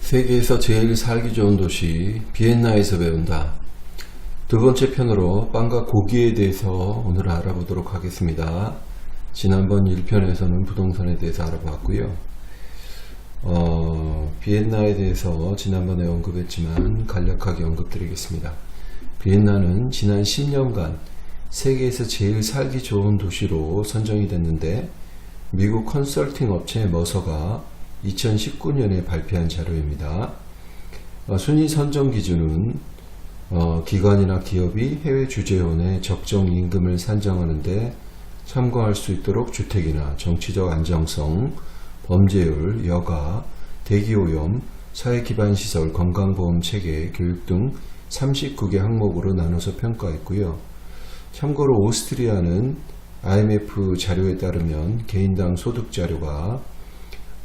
세계에서 제일 살기 좋은 도시 비엔나에서 배운다. 두 번째 편으로 빵과 고기에 대해서 오늘 알아보도록 하겠습니다. 지난번 1편에서는 부동산에 대해서 알아봤고요. 비엔나에 대해서 지난번에 언급했지만 간략하게 언급드리겠습니다. 비엔나는 지난 10년간 세계에서 제일 살기 좋은 도시로 선정이 됐는데 미국 컨설팅 업체 머서가 2019년에 발표한 자료입니다. 순위 선정 기준은 기관이나 기업이 해외 주재원의 적정 임금을 산정하는데 참고할 수 있도록 주택이나 정치적 안정성, 범죄율, 여가, 대기오염, 사회기반시설, 건강보험체계, 교육 등 39개 항목으로 나눠서 평가했고요. 참고로 오스트리아는 IMF 자료에 따르면 개인당 소득 자료가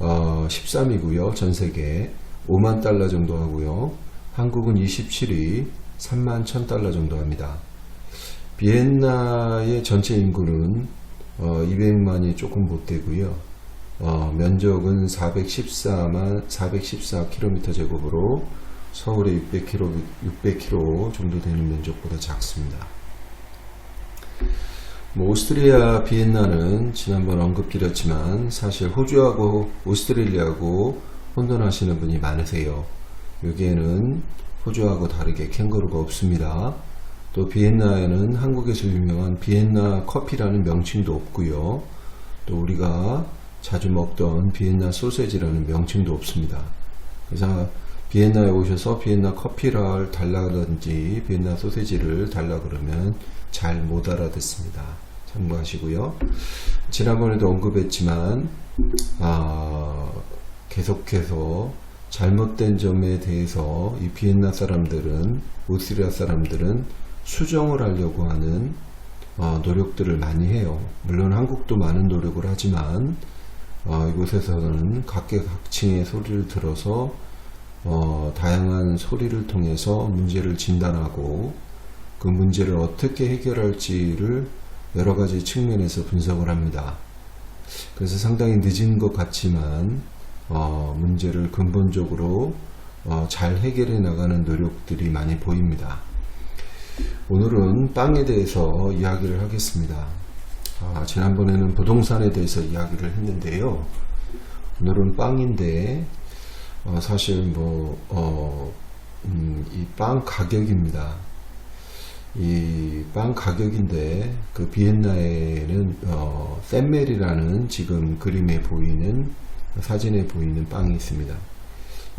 13위고요. 전세계 5만 달러 정도 하고요. 한국은 27위 3만 1000달러 정도 합니다. 비엔나의 전체 인구는 200만이 조금 못 되고요. 면적은 414km 제곱으로 서울의 600km 정도 되는 면적보다 작습니다. 오스트리아 비엔나는 지난번 언급드렸지만 사실 호주하고 오스트레일리아하고 혼돈하시는 분이 많으세요. 여기에는 호주하고 다르게 캥거루가 없습니다. 또 비엔나에는 한국에서 유명한 비엔나 커피라는 명칭도 없고요. 또 우리가 자주 먹던 비엔나 소세지라는 명칭도 없습니다. 그래서 비엔나에 오셔서 비엔나 커피를 달라든지 비엔나 소세지를 달라 그러면 잘 못 알아듣습니다. 참고하시고요. 지난번에도 언급했지만 계속해서 잘못된 점에 대해서 이 비엔나 사람들은, 오스트리아 사람들은 수정을 하려고 하는 노력들을 많이 해요. 물론 한국도 많은 노력을 하지만 이곳에서는 각계각층의 소리를 들어서 다양한 소리를 통해서 문제를 진단하고 그 문제를 어떻게 해결할지를 여러가지 측면에서 분석을 합니다. 그래서 상당히 늦은 것 같지만 문제를 근본적으로 잘 해결해 나가는 노력들이 많이 보입니다. 오늘은 빵에 대해서 이야기를 하겠습니다. 지난번에는 부동산에 대해서 이야기를 했는데요. 오늘은 빵인데 사실 이 빵 가격입니다. 이 빵 가격인데 그 비엔나에는 샘멜이라는 지금 그림에 보이는 사진에 보이는 빵이 있습니다.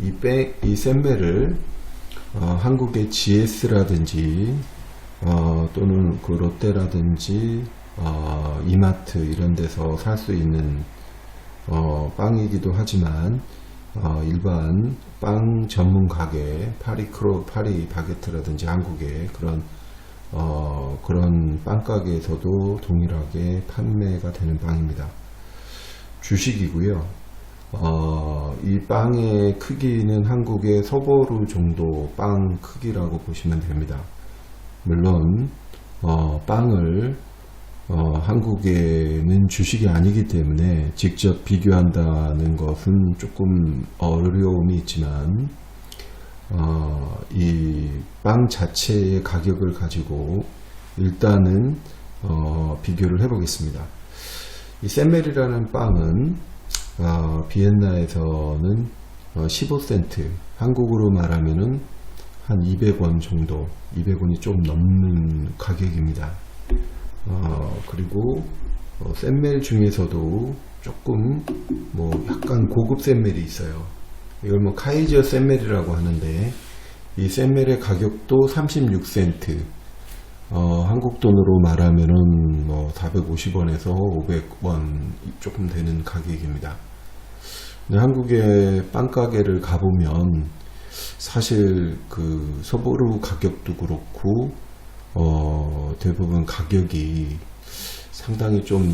이 샘멜을 한국의 GS라든지 또는 그 롯데라든지 이마트 이런 데서 살 수 있는 빵이기도 하지만 일반 빵 전문 가게 파리 바게트라든지 한국의 그런 빵가게에서도 동일하게 판매가 되는 빵입니다. 주식이고요. 이 빵의 크기는 한국의 소보루 정도 빵 크기라고 보시면 됩니다. 물론 빵을 한국에는 주식이 아니기 때문에 직접 비교한다는 것은 조금 어려움이 있지만 이 빵 자체의 가격을 가지고 일단은 비교를 해 보겠습니다. 이 샘멜이라는 빵은 비엔나에서는 15센트, 한국으로 말하면은 한 200원 정도, 200원이 좀 넘는 가격입니다. 그리고 샘멜 중에서도 조금 약간 고급 샘멜이 있어요. 이걸 카이저 샘멜이라고 하는데 이 샘멜의 가격도 36센트, 한국 돈으로 말하면은 450원에서 500원 조금 되는 가격입니다. 근데 한국의 빵가게를 가보면 사실 그 소보루 가격도 그렇고 대부분 가격이 상당히 좀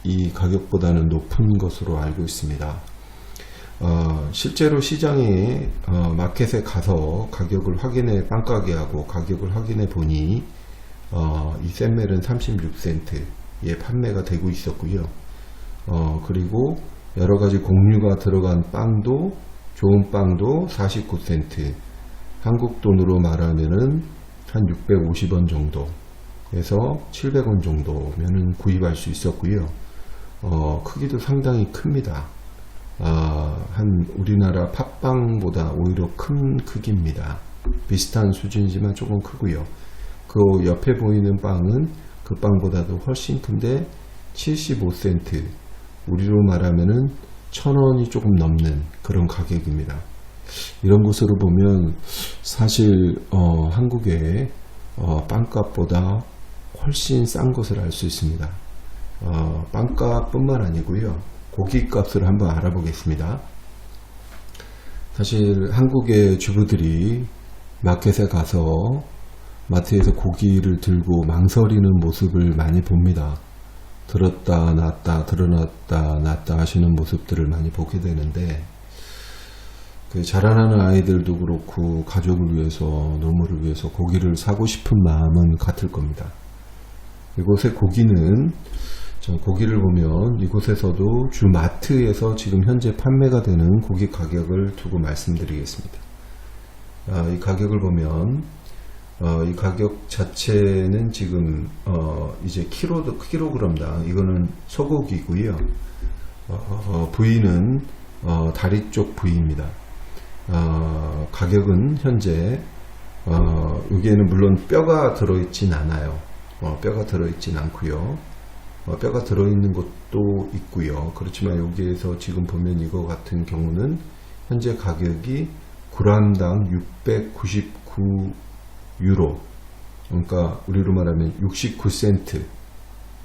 이 가격보다는 높은 것으로 알고 있습니다. 실제로 시장에 마켓에 가서 가격을 확인해 빵가게하고 가격을 확인해 보니 이 샘멜은 36센트에 판매가 되고 있었고요. 그리고 여러가지 곡류가 들어간 빵도 좋은 빵도 49센트, 한국 돈으로 말하면은 한 650원 정도에서 700원 정도면은 구입할 수 있었고요. 크기도 상당히 큽니다. 한 우리나라 팥빵보다 오히려 큰 크기입니다. 비슷한 수준이지만 조금 크고요. 그 옆에 보이는 빵은 그 빵보다도 훨씬 큰데 75센트, 우리로 말하면은 1000원이 조금 넘는 그런 가격입니다. 이런 것으로 보면 사실 한국의 빵값보다 훨씬 싼 것을 알 수 있습니다. 빵값뿐만 아니고요, 고기값을 한번 알아보겠습니다. 사실 한국의 주부들이 마켓에 가서 마트에서 고기를 들고 망설이는 모습을 많이 봅니다. 들었다 놨다 들어놨다 놨다 하시는 모습들을 많이 보게 되는데, 그 자라나는 아이들도 그렇고 가족을 위해서, 노모를 위해서 고기를 사고 싶은 마음은 같을 겁니다. 이곳의 고기는, 고기를 보면 이곳에서도 주 마트에서 지금 현재 판매가 되는 고기 가격을 두고 말씀드리겠습니다. 이 가격을 보면 이 가격 자체는 지금 이제 킬로그램당, 이거는 소고기고요. 부위는 다리 쪽 부위입니다. 가격은 현재 여기에는 물론 뼈가 들어있진 않아요. 뼈가 들어있진 않고요. 뼈가 들어있는 것도 있고요. 그렇지만 여기에서 지금 보면 이거 같은 경우는 현재 가격이 g당 699 유로, 그러니까 우리로 말하면 69센트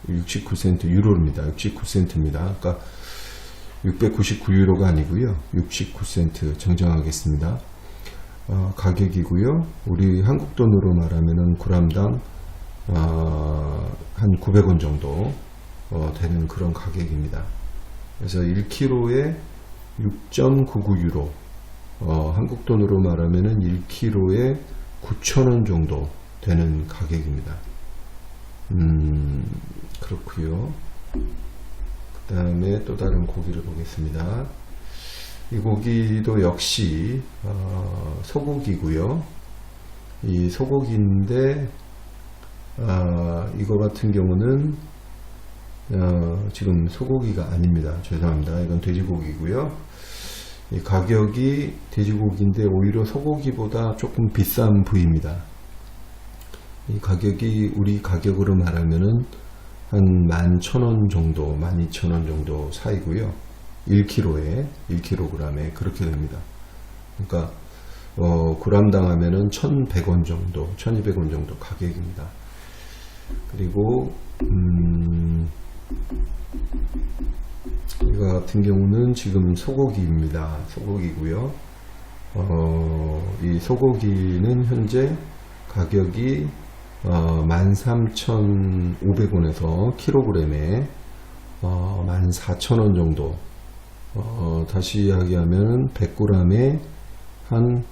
유로입니다. 69센트입니다. 그러니까 699유로가 아니고요, 69센트 정정하겠습니다. 가격이고요. 우리 한국 돈으로 말하면은 g당 한 900원 정도 되는 그런 가격입니다. 그래서 1kg에 6.99유로, 한국 돈으로 말하면은 1kg에 9,000원 정도 되는 가격입니다. 그렇고요. 그 다음에 또 다른 고기를 보겠습니다. 이 고기도 역시 소고기고요. 이 소고기인데 이거 같은 경우는 지금 소고기가 아닙니다. 죄송합니다. 이건 돼지고기고요. 이 가격이 돼지고기인데 오히려 소고기보다 조금 비싼 부위입니다. 이 가격이 우리 가격으로 말하면은 한 11,000원 정도, 12,000원 정도 사이고요. 1kg에 그렇게 됩니다. 그러니까 g당 하면은 1,100원 정도, 1,200원 정도 가격입니다. 그리고 이거 같은 경우는 지금 소고기입니다. 소고기고요. 이 소고기는 현재 가격이 13,500원에서 킬로그램에 14,000원 정도, 다시 이야기하면 100g에 한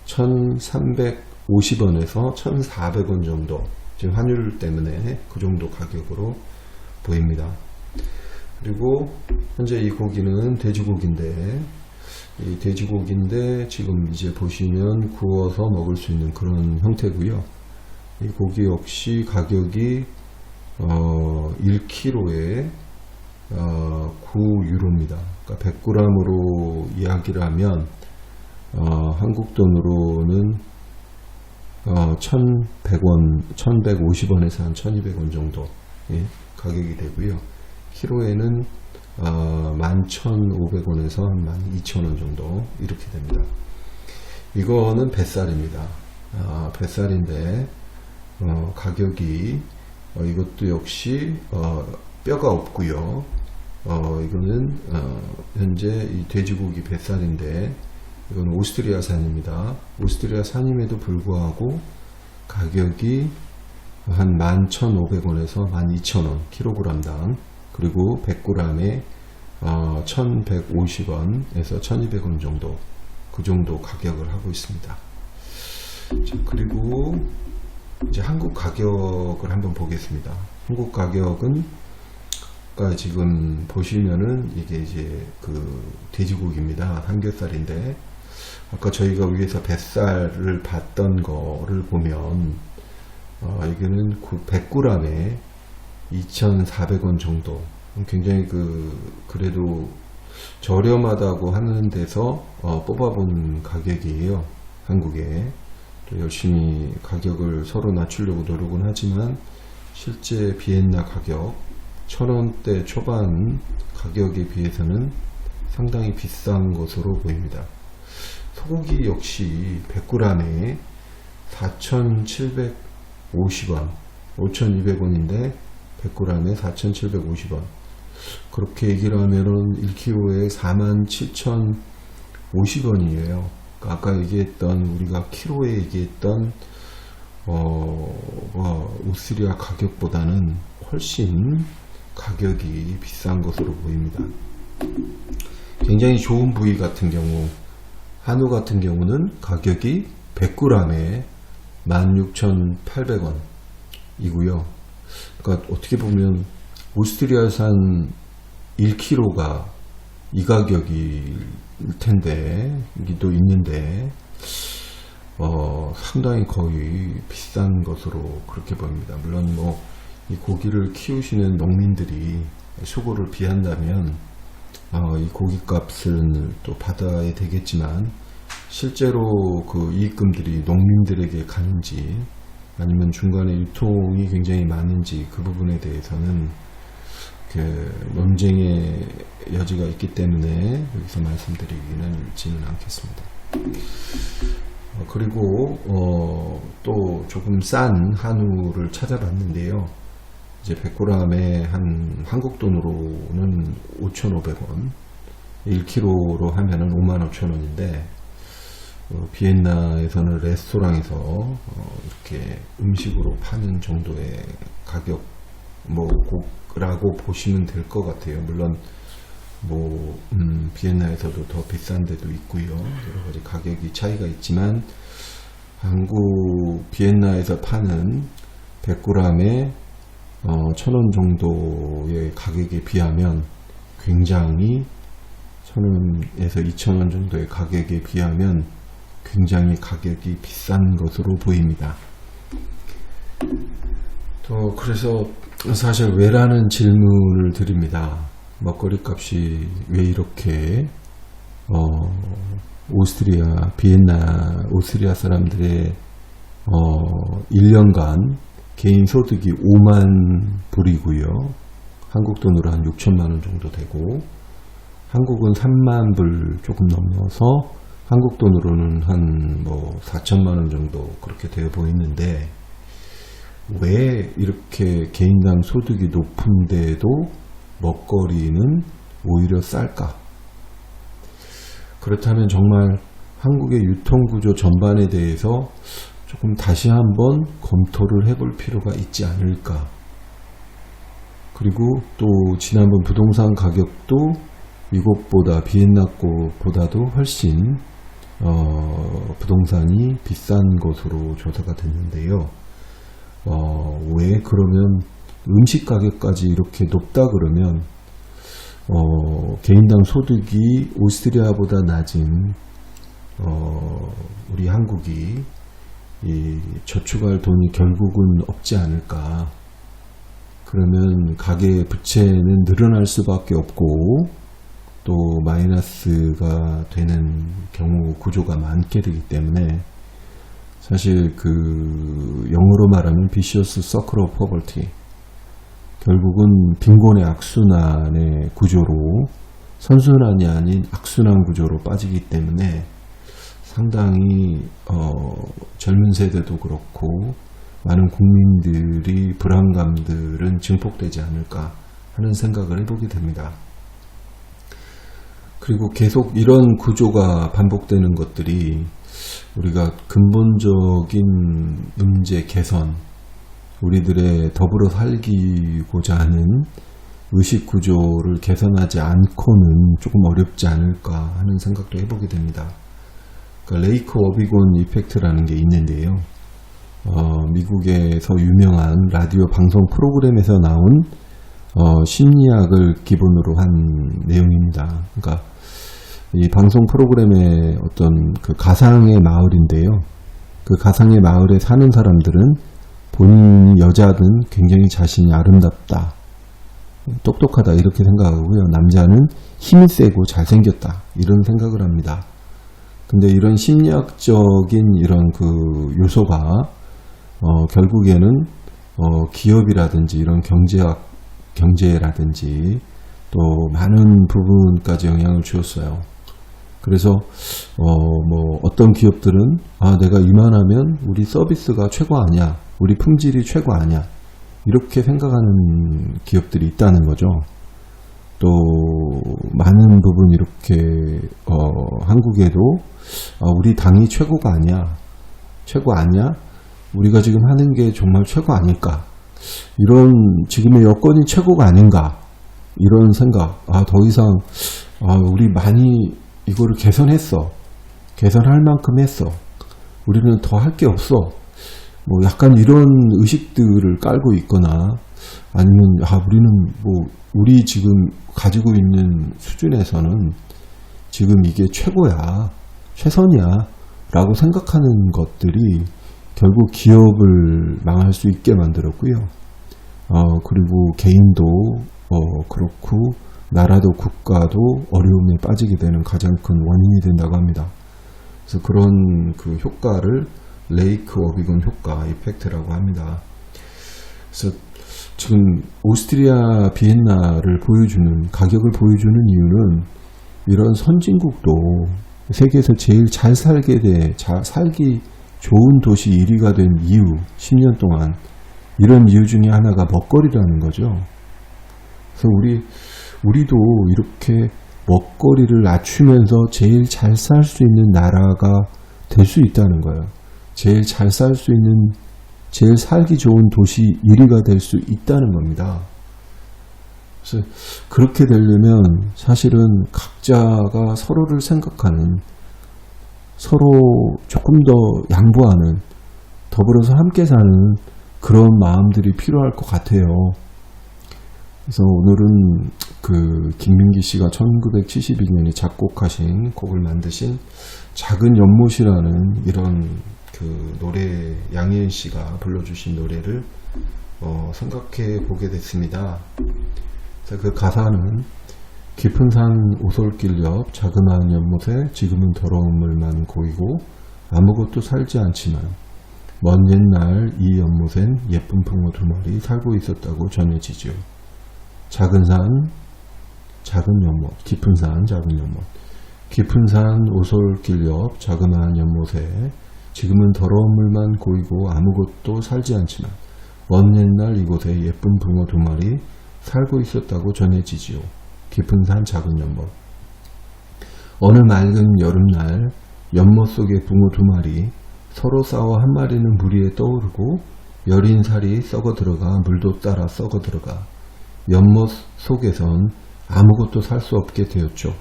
1,350원에서 1,400원 정도, 지금 환율 때문에 그 정도 가격으로 보입니다. 그리고 현재 이 고기는 돼지고기인데, 이 돼지고기인데 지금 이제 보시면 구워서 먹을 수 있는 그런 형태고요. 이 고기 역시 가격이 1kg에 9유로입니다. 그러니까 100g으로 이야기를 하면 한국 돈으로는 1,100원, 1,150원에서 한 1,200원 정도 가격이 되고요. 키로에는 11,500원에서 한 12,000원 정도 이렇게 됩니다. 이거는 뱃살입니다. 뱃살인데 가격이 이것도 역시 뼈가 없고요. 이거는 현재 이 돼지고기 뱃살인데 이건 오스트리아산입니다. 오스트리아산임에도 불구하고 가격이 한 11,500원에서 12,000원 킬로그램당, 그리고 100g에 1,150원에서 1,200원 정도, 그 정도 가격을 하고 있습니다. 자, 그리고 이제 한국 가격을 한번 보겠습니다. 한국 가격은 아까 지금 보시면은 이게 이제 그 돼지고기입니다. 삼겹살인데 아까 저희가 위에서 뱃살을 봤던 거를 보면 이거는 100g에 2,400원 정도. 굉장히 그래도 저렴하다고 하는 데서 뽑아본 가격이에요. 한국에. 또 열심히 가격을 서로 낮추려고 노력은 하지만 실제 비엔나 가격 1,000원대 초반 가격에 비해서는 상당히 비싼 것으로 보입니다. 소고기 역시 100g에 4,750원, 5,200원인데 100g에 4,750원. 그렇게 얘기를 하면은 1kg에 47,050원이에요. 아까 얘기했던, 우리가 키로에 얘기했던 오스트리아 가격보다는 훨씬 가격이 비싼 것으로 보입니다. 굉장히 좋은 부위 같은 경우, 한우 같은 경우는 가격이 100g에 16,800원 이고요. 그러니까 어떻게 보면 오스트리아산 1kg가 이 가격일 텐데, 여기도 있는데, 상당히 거의 비싼 것으로 그렇게 보입니다. 물론 이 고기를 키우시는 농민들이 수고를 비한다면, 이 고기값을 또 받아야 되겠지만, 실제로 그 이익금들이 농민들에게 가는지, 아니면 중간에 유통이 굉장히 많은지, 그 부분에 대해서는 논쟁의 여지가 있기 때문에 여기서 말씀드리지는 않겠습니다. 그리고 또 조금 싼 한우를 찾아봤는데요. 이제 100g에 한국 돈으로는 5,500원, 1kg로 하면은 55,000원인데, 비엔나에서는 레스토랑에서 이렇게 음식으로 파는 정도의 가격 라고 보시면 될 것 같아요. 물론 비엔나에서도 더 비싼 데도 있고요. 여러 가지 가격이 차이가 있지만 한국 비엔나에서 파는 100g에 1,000원 정도의 가격에 비하면 굉장히 1,000원에서 2,000원 정도의 가격에 비하면 굉장히 가격이 비싼 것으로 보입니다. 그래서 사실 왜라는 질문을 드립니다. 먹거리 값이 왜 이렇게 오스트리아 사람들의 1년간 개인 소득이 5만 불이고요. 한국 돈으로 한 6천만 원 정도 되고, 한국은 3만 불 조금 넘어서 한국 돈으로는 한 4천만 원 정도 그렇게 되어 보이는데, 왜 이렇게 개인당 소득이 높은데도 먹거리는 오히려 쌀까? 그렇다면 정말 한국의 유통구조 전반에 대해서 조금 다시 한번 검토를 해볼 필요가 있지 않을까? 그리고 또 지난번 부동산 가격도 미국보다, 비엔나 곳보다도 훨씬 부동산이 비싼 것으로 조사가 됐는데요. 왜 그러면 음식 가격까지 이렇게 높다 그러면 개인당 소득이 오스트리아보다 낮은 우리 한국이 저축할 돈이 결국은 없지 않을까? 그러면 가계 부채는 늘어날 수밖에 없고 또 마이너스가 되는 경우 구조가 많게 되기 때문에, 사실 영어로 말하면 vicious circle of poverty, 결국은 빈곤의 악순환의 구조로, 선순환이 아닌 악순환 구조로 빠지기 때문에 상당히 젊은 세대도 그렇고 많은 국민들이 불안감들은 증폭되지 않을까 하는 생각을 해보게 됩니다. 그리고 계속 이런 구조가 반복되는 것들이 우리가 근본적인 문제 개선, 우리들의 더불어 살기고자 하는 의식 구조를 개선하지 않고는 조금 어렵지 않을까 하는 생각도 해보게 됩니다. 그러니까 레이크 어비곤 이펙트라는 게 있는데요. 미국에서 유명한 라디오 방송 프로그램에서 나온 심리학을 기본으로 한 내용입니다. 그러니까 이 방송 프로그램의 어떤 그 가상의 마을인데요. 그 가상의 마을에 사는 사람들은 본인 여자는 굉장히 자신이 아름답다, 똑똑하다 이렇게 생각하고요. 남자는 힘이 세고 잘생겼다 이런 생각을 합니다. 근데 이런 심리학적인 이런 그 요소가 결국에는 기업이라든지 이런 경제라든지 또 많은 부분까지 영향을 주었어요. 그래서 뭐 어떤 기업들은 내가 이만하면 우리 서비스가 최고 아니야, 우리 품질이 최고 아니야 이렇게 생각하는 기업들이 있다는 거죠. 또 많은 부분 이렇게 한국에도 우리 당이 최고가 아니야, 최고 아니야, 우리가 지금 하는 게 정말 최고 아닐까, 이런 지금의 여건이 최고가 아닌가 이런 생각, 더 이상 우리 많이 이거를 개선했어, 개선할 만큼 했어, 우리는 더 할 게 없어, 뭐 약간 이런 의식들을 깔고 있거나 아니면 우리는 뭐 우리 지금 가지고 있는 수준에서는 지금 이게 최고야, 최선이야 라고 생각하는 것들이 결국 기업을 망할 수 있게 만들었고요. 그리고 개인도 그렇고 나라도 국가도 어려움에 빠지게 되는 가장 큰 원인이 된다고 합니다. 그래서 그런 그 효과를 레이크 어비건 효과 이펙트라고 합니다. 그래서 지금 오스트리아 비엔나를 보여주는, 가격을 보여주는 이유는 이런 선진국도 세계에서 제일 잘 살게 살기 좋은 도시 1위가 된 이유, 10년 동안 이런 이유 중에 하나가 먹거리라는 거죠. 그래서 우리도 이렇게 먹거리를 낮추면서 제일 잘 살 수 있는 나라가 될 수 있다는 거예요. 제일 잘 살 수 있는, 제일 살기 좋은 도시 1위가 될 수 있다는 겁니다. 그래서 그렇게 되려면 사실은 각자가 서로를 생각하는, 서로 조금 더 양보하는, 더불어서 함께 사는 그런 마음들이 필요할 것 같아요. 그래서 오늘은 그 김민기 씨가 1972년에 작곡하신 곡을 만드신 작은 연못이라는 이런 그 노래, 양희은 씨가 불러주신 노래를 생각해 보게 됐습니다. 그래서 그 가사는 깊은 산 오솔길 옆 자그마한 연못에 지금은 더러운 물만 고이고 아무것도 살지 않지만 먼 옛날 이 연못엔 예쁜 붕어 2마리 살고 있었다고 전해지죠. 작은 산, 작은 연못, 깊은 산, 작은 연못. 깊은 산 오솔길 옆 자그마한 연못에 지금은 더러운 물만 고이고 아무것도 살지 않지만 먼 옛날 이곳에 예쁜 붕어 2마리 살고 있었다고 전해지지요. 깊은 산, 작은 연못. 어느 맑은 여름날 연못 속의 붕어 2마리 서로 싸워 한 마리는 물 위에 떠오르고 여린 살이 썩어 들어가 물도 따라 썩어 들어가 연못 속에선 아무것도 살 수 없게 되었죠.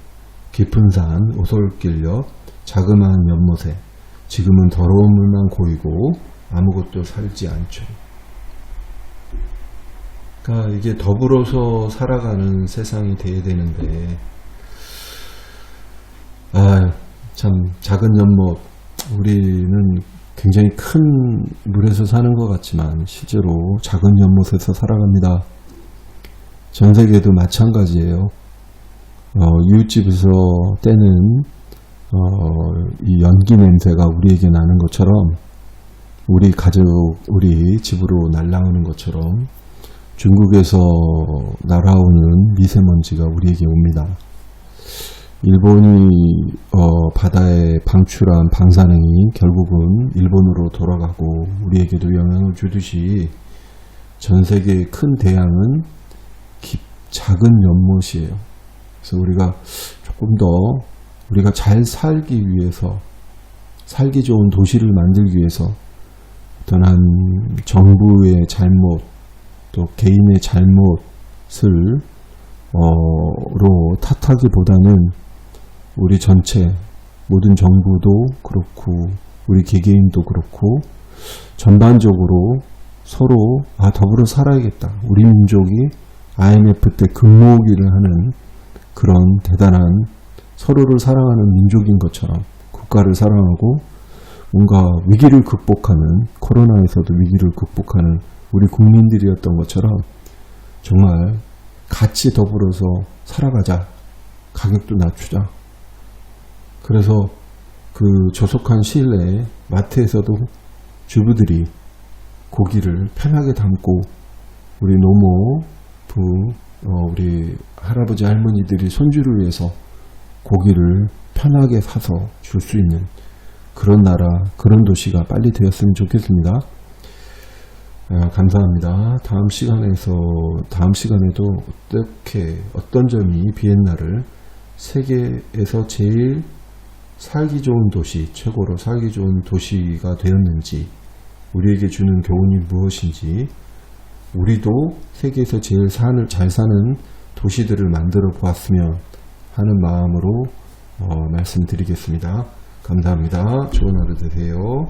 깊은 산 오솔길 옆 자그마한 연못에 지금은 더러운 물만 고이고 아무것도 살지 않죠. 그러니까 이게 더불어서 살아가는 세상이 돼야 되는데 참 작은 연못, 우리는 굉장히 큰 물에서 사는 것 같지만 실제로 작은 연못에서 살아갑니다. 전 세계도 마찬가지예요. 이웃집에서 때는 이 연기 냄새가 우리에게 나는 것처럼, 우리 가족, 우리 집으로 날아오는 것처럼 중국에서 날아오는 미세먼지가 우리에게 옵니다. 일본이 바다에 방출한 방사능이 결국은 일본으로 돌아가고 우리에게도 영향을 주듯이 전 세계의 큰 대양은 작은 연못이에요. 그래서 우리가 조금 더 우리가 잘 살기 위해서, 살기 좋은 도시를 만들기 위해서 어떤 한 정부의 잘못, 또 개인의 잘못을 로 탓하기보다는 우리 전체 모든 정부도 그렇고 우리 개개인도 그렇고 전반적으로 서로 더불어 살아야겠다, 우리 민족이 IMF 때 금모으기를 하는 그런 대단한 서로를 사랑하는 민족인 것처럼 국가를 사랑하고 뭔가 위기를 극복하는, 코로나에서도 위기를 극복하는 우리 국민들이었던 것처럼 정말 같이 더불어서 살아가자. 가격도 낮추자. 그래서 그 조속한 시일 내에 마트에서도 주부들이 고기를 편하게 담고 우리 노모, 우리 할아버지 할머니들이 손주를 위해서 고기를 편하게 사서 줄 수 있는 그런 나라, 그런 도시가 빨리 되었으면 좋겠습니다. 감사합니다. 다음 시간에도 어떤 점이 비엔나를 세계에서 제일 살기 좋은 도시, 최고로 살기 좋은 도시가 되었는지, 우리에게 주는 교훈이 무엇인지, 우리도 세계에서 제일 잘 사는 도시들을 만들어 보았으면 하는 마음으로 말씀드리겠습니다. 감사합니다. 좋은 하루 되세요.